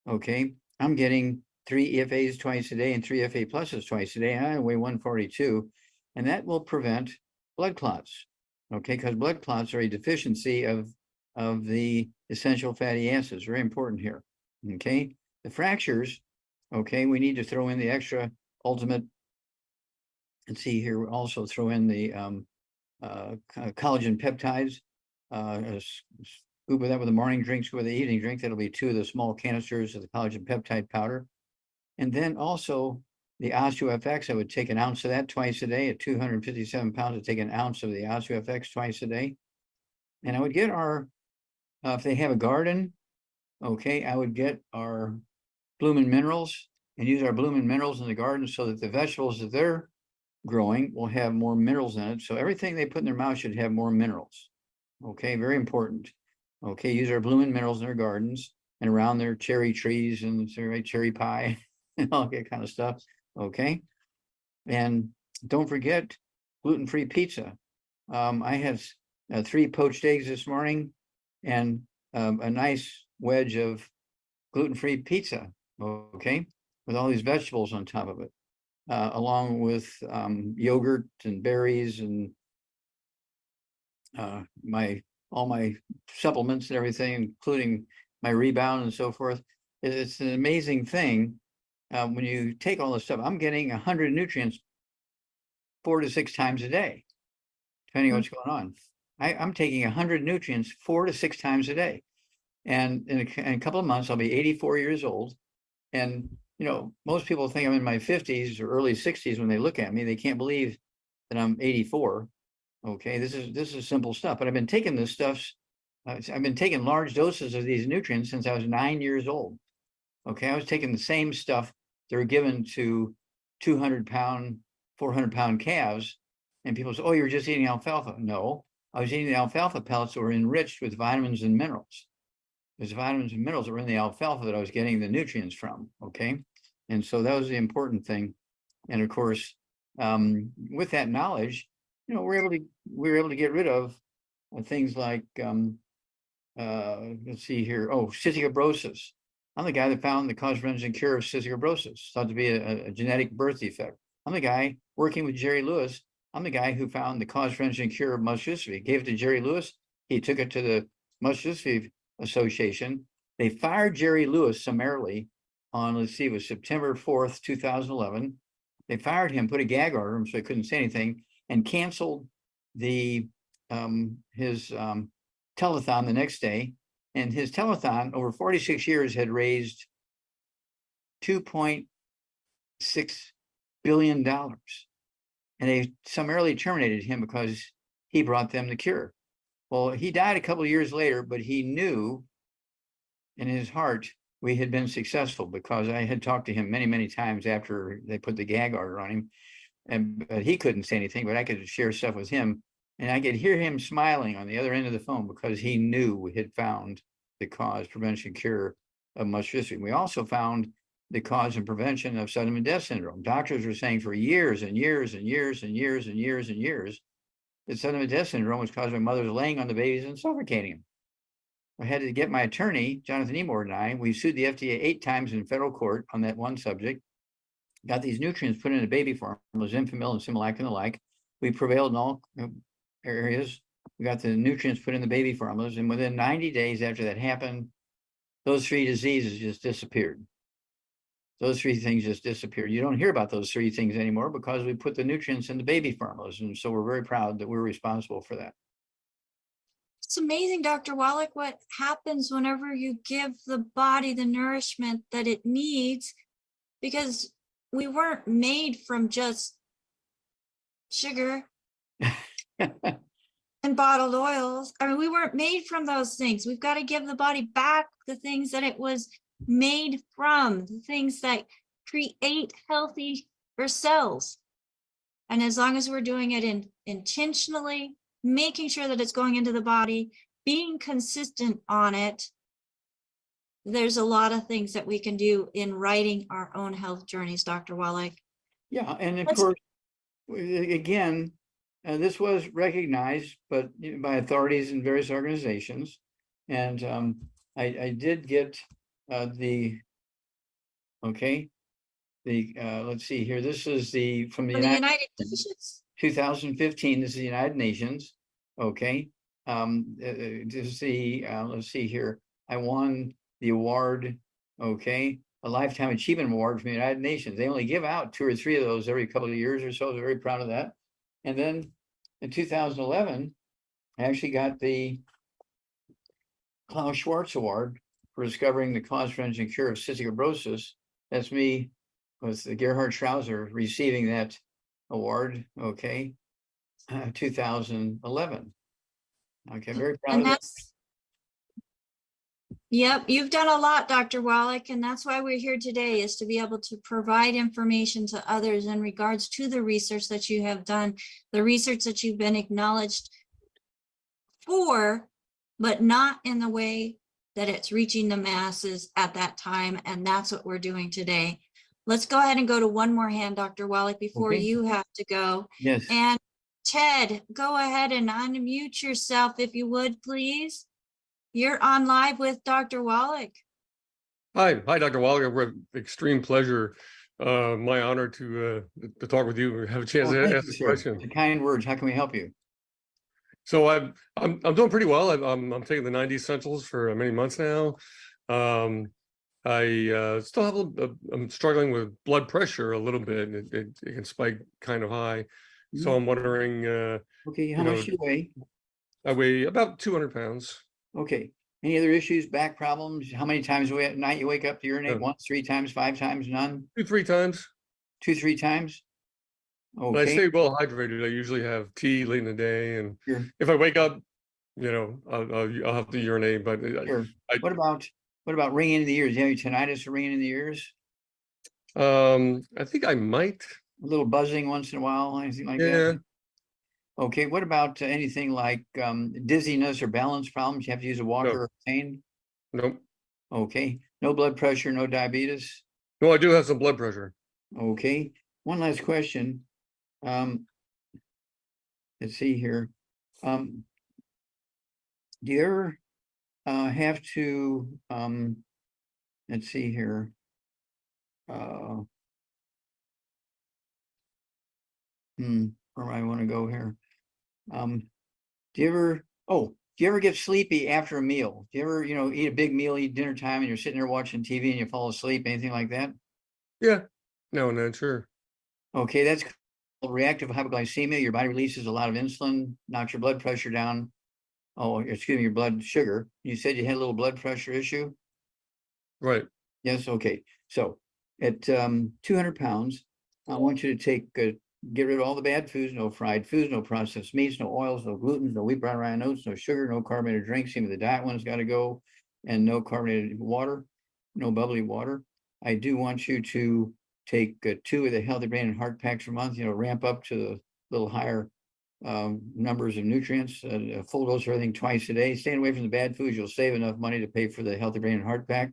okay, I'm getting 3 EFAs twice a day and 3 EFA pluses twice a day. And I weigh 142, and that will prevent blood clots, okay, because blood clots are a deficiency of the essential fatty acids. Very important here, okay. The fractures, okay, we need to throw in the extra ultimate. Let's see here, we also throw in the collagen peptides, scoop of that with a morning drink, scoop with the evening drink. That'll be 2 of the small canisters of the collagen peptide powder. And then also the OsteoFX, I would take an ounce of that twice a day. At 257 pounds, I'd take an ounce of the OsteoFX twice a day. And I would get our, if they have a garden, okay, I would get our Bloomin' Minerals and use our Bloomin' Minerals in the garden so that the vegetables that they're growing will have more minerals in it. So everything they put in their mouth should have more minerals. Okay, very important. Okay, use our Bloomin' Minerals in their gardens and around their cherry trees and cherry pie and all that kind of stuff. Okay, and don't forget gluten-free pizza. I had 3 poached eggs this morning and a nice wedge of gluten-free pizza, okay, with all these vegetables on top of it, along with yogurt and berries and all my supplements and everything, including my Rebound and so forth. It's an amazing thing. When you take all this stuff, I'm getting 100 nutrients 4 to 6 times a day, depending on what's going on. I'm taking 100 nutrients 4 to 6 times a day. And in a couple of months, I'll be 84 years old. And, you know, most people think I'm in my 50s or early 60s when they look at me. They can't believe that I'm 84. Okay, this is simple stuff. But I've been taking this stuff. I've been taking large doses of these nutrients since I was 9 years old. Okay, I was taking the same stuff that were given to 200-pound, 400-pound calves. And people say, oh, you're just eating alfalfa. No, I was eating the alfalfa pellets that were enriched with vitamins and minerals. There's vitamins and minerals that were in the alfalfa that I was getting the nutrients from, okay? And so that was the important thing. And of course, with that knowledge, you know, we were able to get rid of things like, let's see here, cystic fibrosis. I'm the guy that found the cause, prevention, and cure of cystic fibrosis, thought to be a genetic birth defect. I'm the guy working with Jerry Lewis. I'm the guy who found the cause, prevention, and cure of muscular dystrophy. Gave it to Jerry Lewis. He took it to the Muscular Dystrophy Association. They fired Jerry Lewis summarily on, let's see, it was September 4th, 2011. They fired him, put a gag order on him so he couldn't say anything, and canceled the his telethon the next day. And his telethon over 46 years had raised $2.6 billion. And they summarily terminated him because he brought them the cure. Well, he died a couple of years later, but he knew in his heart we had been successful, because I had talked to him many, many times after they put the gag order on him. But he couldn't say anything, but I could share stuff with him. And I could hear him smiling on the other end of the phone, because he knew we had found the cause, prevention, cure of muscular dystrophy. We also found the cause and prevention of sudden death syndrome. Doctors were saying for years and years and years and years and years and years that sudden death syndrome was caused by mothers laying on the babies and suffocating them. I had to get my attorney, Jonathan Emord, and I, we sued the FDA 8 times in federal court on that one subject, got these nutrients put in a baby formulas, Enfamil and Similac and the like. We prevailed in all areas. We got the nutrients put in the baby formulas, and within 90 days after that happened, those 3 diseases just disappeared. Those 3 things just disappeared. You don't hear about those 3 things anymore because we put the nutrients in the baby formulas. And so we're very proud that we're responsible for that. It's amazing, Dr. Wallach, what happens whenever you give the body the nourishment that it needs, because we weren't made from just sugar and bottled oils. I mean, we weren't made from those things. We've got to give the body back the things that it was made from, the things that create healthy cells. And as long as we're doing it intentionally, making sure that it's going into the body, being consistent on it, there's a lot of things that we can do in writing our own health journeys, Dr. Wallach. Yeah, and of course, again, this was recognized, but by authorities in various organizations. And I did get let's see here. This is from the United Nations. 2015. This is the United Nations. Okay. This is let's see here. I won the award. Okay. A Lifetime Achievement Award from the United Nations. They only give out 2 or 3 of those every couple of years or so. I'm very proud of that. And then in 2011, I actually got the Klaus Schwartz Award for discovering the cause, prevention, and cure of cystic fibrosis. That's me with the Gerhard Schrauzer receiving that award. Okay, 2011. Okay, very proud of that. Yep, you've done a lot, Dr. Wallach, and that's why we're here today, is to be able to provide information to others in regards to the research that you have done, the research that you've been acknowledged for, but not in the way that it's reaching the masses at that time. And that's what we're doing today. Let's go ahead and go to one more hand, Dr. Wallach, before you have to go. Yes. And Ted, go ahead and unmute yourself if you would, please. You're on live with Dr. Wallach. Hi, Dr. Wallach. With extreme pleasure. My honor to talk with you and have a chance to Thank ask you, a sir. question. The kind words. How can we help you? So I'm doing pretty well. I'm taking the 90 essentials for many months now. I still have I'm struggling with blood pressure a little bit. It can spike kind of high. So I'm wondering. Okay, how much do you weigh? I weigh about 200 pounds. Okay. Any other issues, back problems? How many times at night you wake up to urinate? Once, 3 times, 5 times, none? 2-3 times. 2-3 times? But I Okay. stay well hydrated. I usually have tea late in the day, and Sure. if I wake up, I'll have to urinate. But Sure. What about ringing in the ears? Do you have any tinnitus or ringing in the ears? I think I might. A little buzzing once in a while, anything like Yeah. that? Okay. What about anything like dizziness or balance problems? You have to use a walker or a cane? Nope. Okay. No blood pressure, no diabetes? No, I do have some blood pressure. Okay. One last question. Let's see here. Do you ever have to let's see here. Where do I want to go here? Do you ever get sleepy after a meal? Do you ever, eat a big meal, eat dinner time, and you're sitting there watching TV and you fall asleep, anything like that? Yeah. No, not sure. Okay, that's called reactive hypoglycemia. Your body releases a lot of insulin, knocks your blood pressure down. Oh, excuse me, your blood sugar. You said you had a little blood pressure issue? Right. Yes, okay. So at 200 pounds, I want you to get rid of all the bad foods, no fried foods, no processed meats, no oils, no gluten, no wheat, brown, rye, oats, no sugar, no carbonated drinks. Even the diet one's got to go, and no carbonated water, no bubbly water. I do want you to take 2 of the Healthy Brain and Heart Packs a month, ramp up to the little higher numbers of nutrients, a full dose of everything twice a day. Staying away from the bad foods, you'll save enough money to pay for the Healthy Brain and Heart Pack,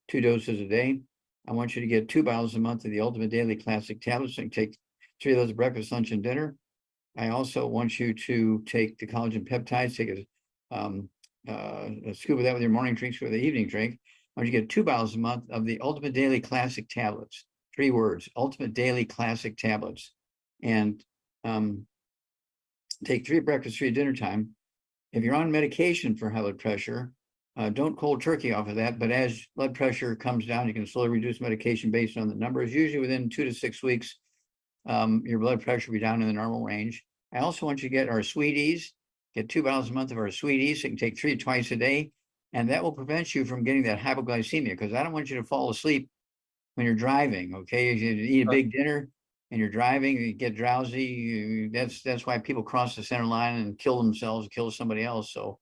2 doses a day. I want you to get 2 bottles a month of the Ultimate Daily Classic tablets and take 3 of those breakfast, lunch, and dinner. I also want you to take the collagen peptides, take a scoop of that with your morning drink, scoop with the evening drink. I want you to get 2 bottles a month of the Ultimate Daily Classic tablets. 3 words, Ultimate Daily Classic tablets. And take 3 at breakfast, 3 at dinner time. If you're on medication for high blood pressure, don't cold turkey off of that. But as blood pressure comes down, you can slowly reduce medication based on the numbers. Usually within 2 to 6 weeks, your blood pressure will be down in the normal range. I also want you to get our Sweeties, get 2 bottles a month of our Sweeties. So you can take 3 twice a day. And that will prevent you from getting that hypoglycemia, because I don't want you to fall asleep when you're driving. Okay. If you eat a big dinner and you're driving, you get drowsy. That's why people cross the center line and kill themselves, kill somebody else. So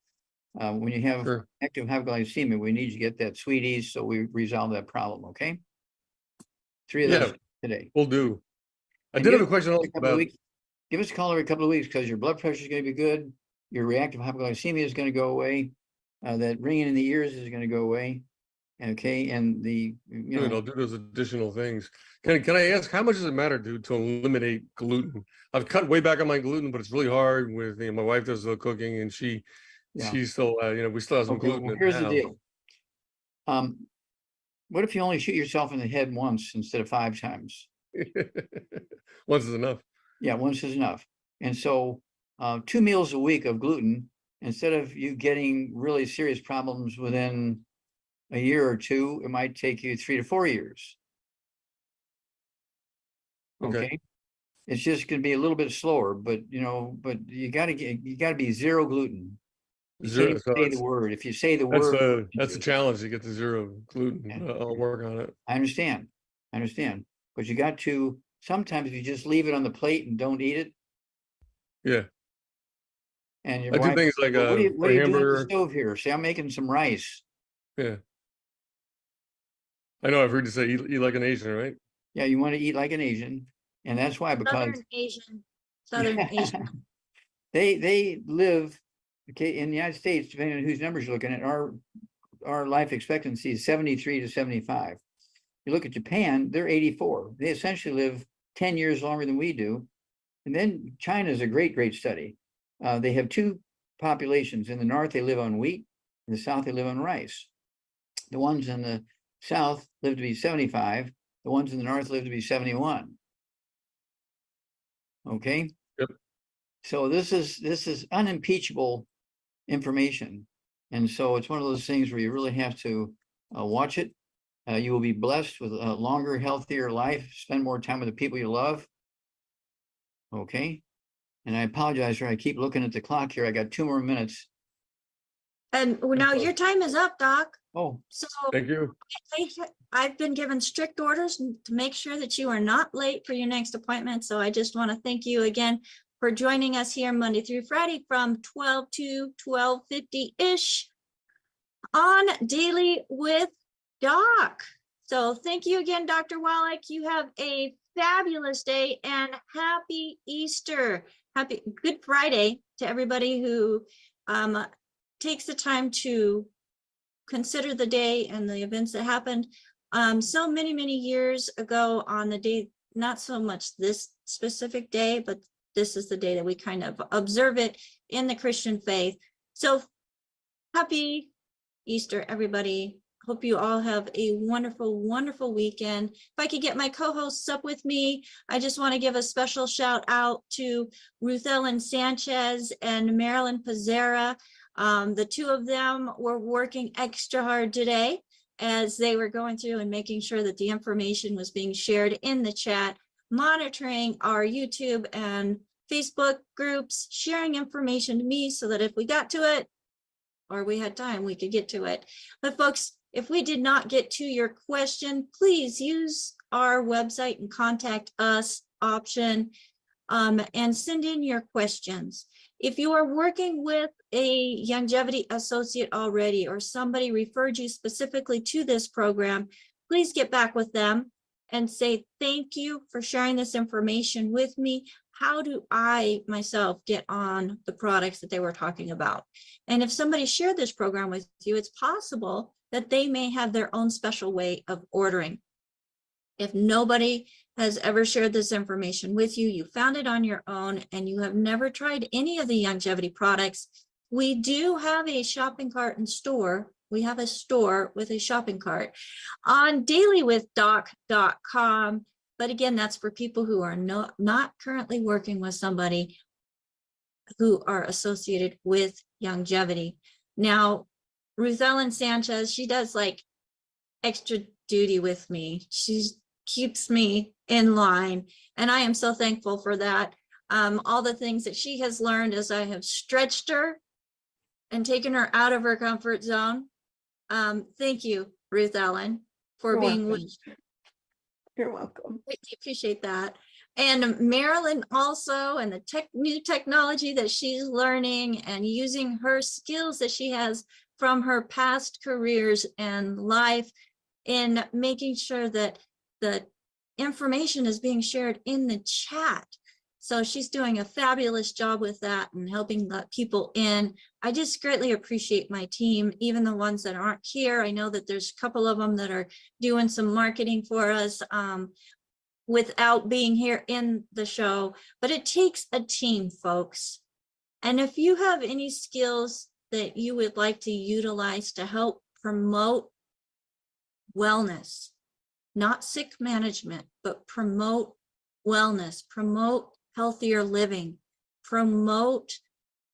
when you have active hypoglycemia, we need to get that Sweeties so we resolve that problem. Okay. 3 of those today. We'll do. I And did have a question about. Give us a call every couple of weeks, because your blood pressure is going to be good. Your reactive hypoglycemia is going to go away. That ringing in the ears is going to go away. Okay. And I'll do those additional things. Can I ask, how much does it matter to eliminate gluten? I've cut way back on my gluten, but it's really hard with, my wife does the cooking, and she's still, we still have some gluten. Well, here's the deal. What if you only shoot yourself in the head once instead of 5 times? Once is enough. Yeah, once is enough. And so 2 meals a week of gluten, instead of you getting really serious problems within a year or 2, it might take you 3 to 4 years. Okay. It's just going to be a little bit slower, but you got to be 0 gluten. You Zero. say the word. If you say the word, that's a challenge to get to 0 gluten. I'll work on it. I understand. But you got to, sometimes if you just leave it on the plate and don't eat it. Yeah. And your I wife, do things like what are you doing at hamburger. the stove here? Say, I'm making some rice. Yeah. I know, I've heard you say eat like an Asian, right? Yeah, you want to eat like an Asian. And that's why, because Southern Asian. they live, okay, in the United States, depending on whose numbers you're looking at, our life expectancy is 73 to 75. You look at Japan, they're 84. They essentially live 10 years longer than we do. And then China is a great study. They have 2 populations. In the north, they live on wheat. In the South, they live on rice. The ones in the South live to be 75. The ones in the North live to be 71. Okay. Yep. So this is unimpeachable information. And so it's one of those things where you really have to watch it. You will be blessed with a longer, healthier life, spend more time with the people you love. Okay. And I apologize for I keep looking at the clock here. I got 2 more minutes. And now your time is up, Doc. Oh, So Thank you. I've been given strict orders to make sure that you are not late for your next appointment. So I just want to thank you again for joining us here Monday through Friday from 12 to 12:50-ish on Daily with Doc. So thank you again, Dr. Wallach. You have a fabulous day and happy Easter. Happy Good Friday to everybody who takes the time to consider the day and the events that happened so many years ago on the day, not so much this specific day, but this is the day that we kind of observe it in the Christian faith. So happy Easter, everybody. Hope you all have a wonderful weekend. If I could get my co-hosts up with me, I just want to give a special shout out to Ruth Ellen Sanchez and Marilyn Pizzera. The two of them were working extra hard today as they were going through and making sure that the information was being shared in the chat, monitoring our YouTube and Facebook groups, sharing information to me so that if we got to it or we had time, we could get to it. But folks, if we did not get to your question, please use our website and contact us option and send in your questions. If you are working with a longevity associate already or somebody referred you specifically to this program, please get back with them and say, thank you for sharing this information with me. How do I myself get on the products that they were talking about? And if somebody shared this program with you, it's possible that they may have their own special way of ordering. If nobody has ever shared this information with you, you found it on your own and you have never tried any of the longevity products, we do have a shopping cart and store. We have a store with a shopping cart on DailywithDoc.com. But again, that's for people who are not currently working with somebody who are associated with longevity. Now, Ruth Ellen Sanchez, she does like extra duty with me. She keeps me in line, and I am so thankful for that. All the things that she has learned as I have stretched her and taken her out of her comfort zone. Thank you, Ruth Ellen, for You're being welcome. with. You're welcome. I appreciate that. And Marilyn also, and the new technology that she's learning and using her skills that she has from her past careers and life in making sure that the information is being shared in the chat. So she's doing a fabulous job with that and helping let people in. I just greatly appreciate my team, even the ones that aren't here. I know that there's a couple of them that are doing some marketing for us without being here in the show, but it takes a team, folks. And if you have any skills that you would like to utilize to help promote wellness, not sick management, but promote wellness, promote healthier living, promote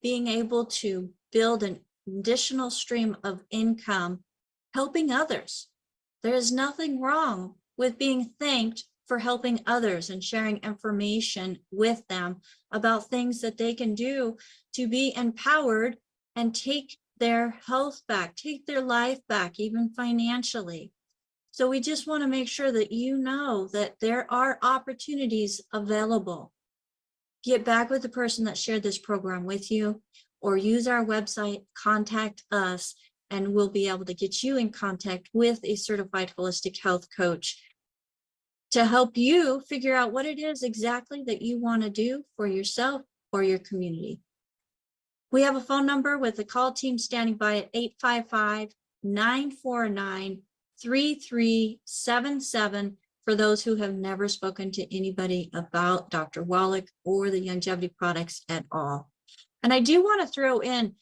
being able to build an additional stream of income, helping others. There is nothing wrong with being thanked for helping others and sharing information with them about things that they can do to be empowered and take their health back, take their life back, even financially. So we just want to make sure that you know that there are opportunities available. Get back with the person that shared this program with you, or use our website, contact us, and we'll be able to get you in contact with a certified holistic health coach to help you figure out what it is exactly that you want to do for yourself or your community. We have a phone number with the call team standing by at 855-949-3377 for those who have never spoken to anybody about Dr. Wallach or the longevity products at all. And I do want to throw in,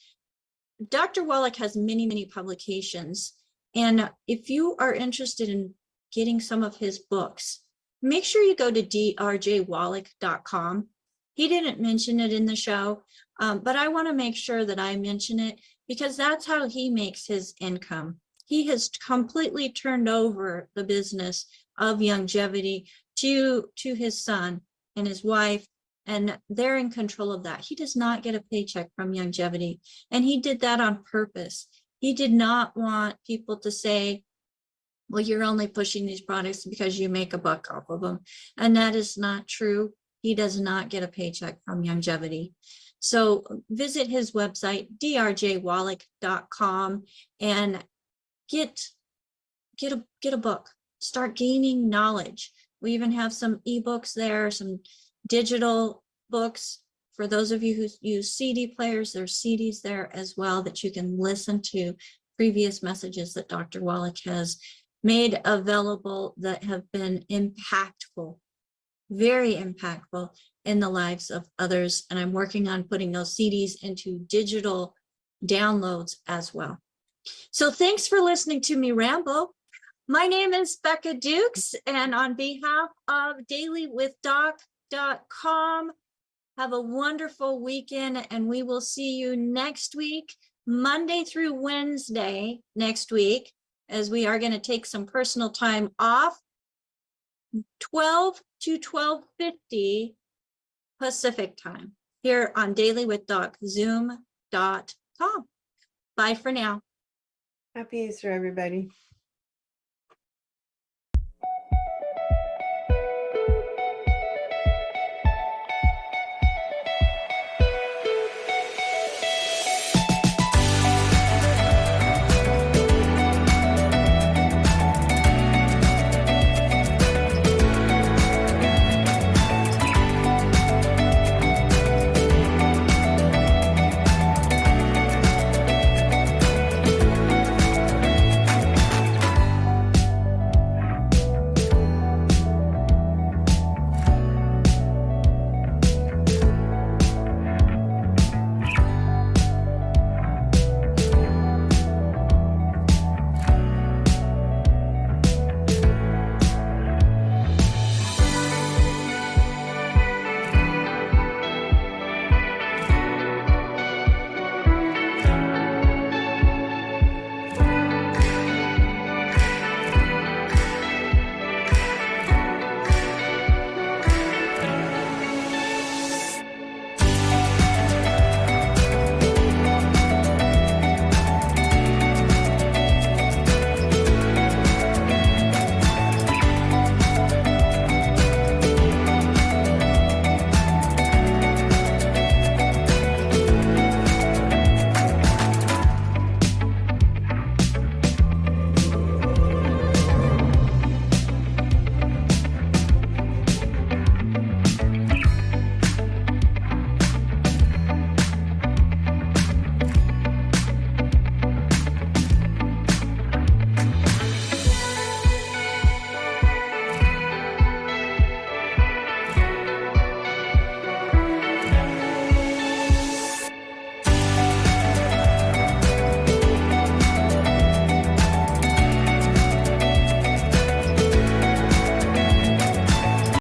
Dr. Wallach has many, many publications. And if you are interested in getting some of his books, make sure you go to drjwallach.com. He didn't mention it in the show, but I want to make sure that I mention it because that's how he makes his income. He has completely turned over the business of longevity to his son and his wife, and they're in control of that. He does not get a paycheck from longevity, and he did that on purpose. He did not want people to say, well, you're only pushing these products because you make a buck off of them. And that is not true. He does not get a paycheck from longevity. So visit his website, drjwallach.com, and get a book. Start gaining knowledge. We even have some ebooks there, some digital books. For those of you who use CD players, there's CDs there as well that you can listen to previous messages that Dr. Wallach has made available that have been impactful, very impactful in the lives of others. And I'm working on putting those CDs into digital downloads as well. So thanks for listening to me ramble. My name is Becca Dukes, and on behalf of DailywithDoc.com, have a wonderful weekend, and we will see you next week, Monday through Wednesday next week, as we are going to take some personal time off, 12 to 12:50 Pacific time here on DailywithDoc, zoom.com. Bye for now. Happy Easter, everybody.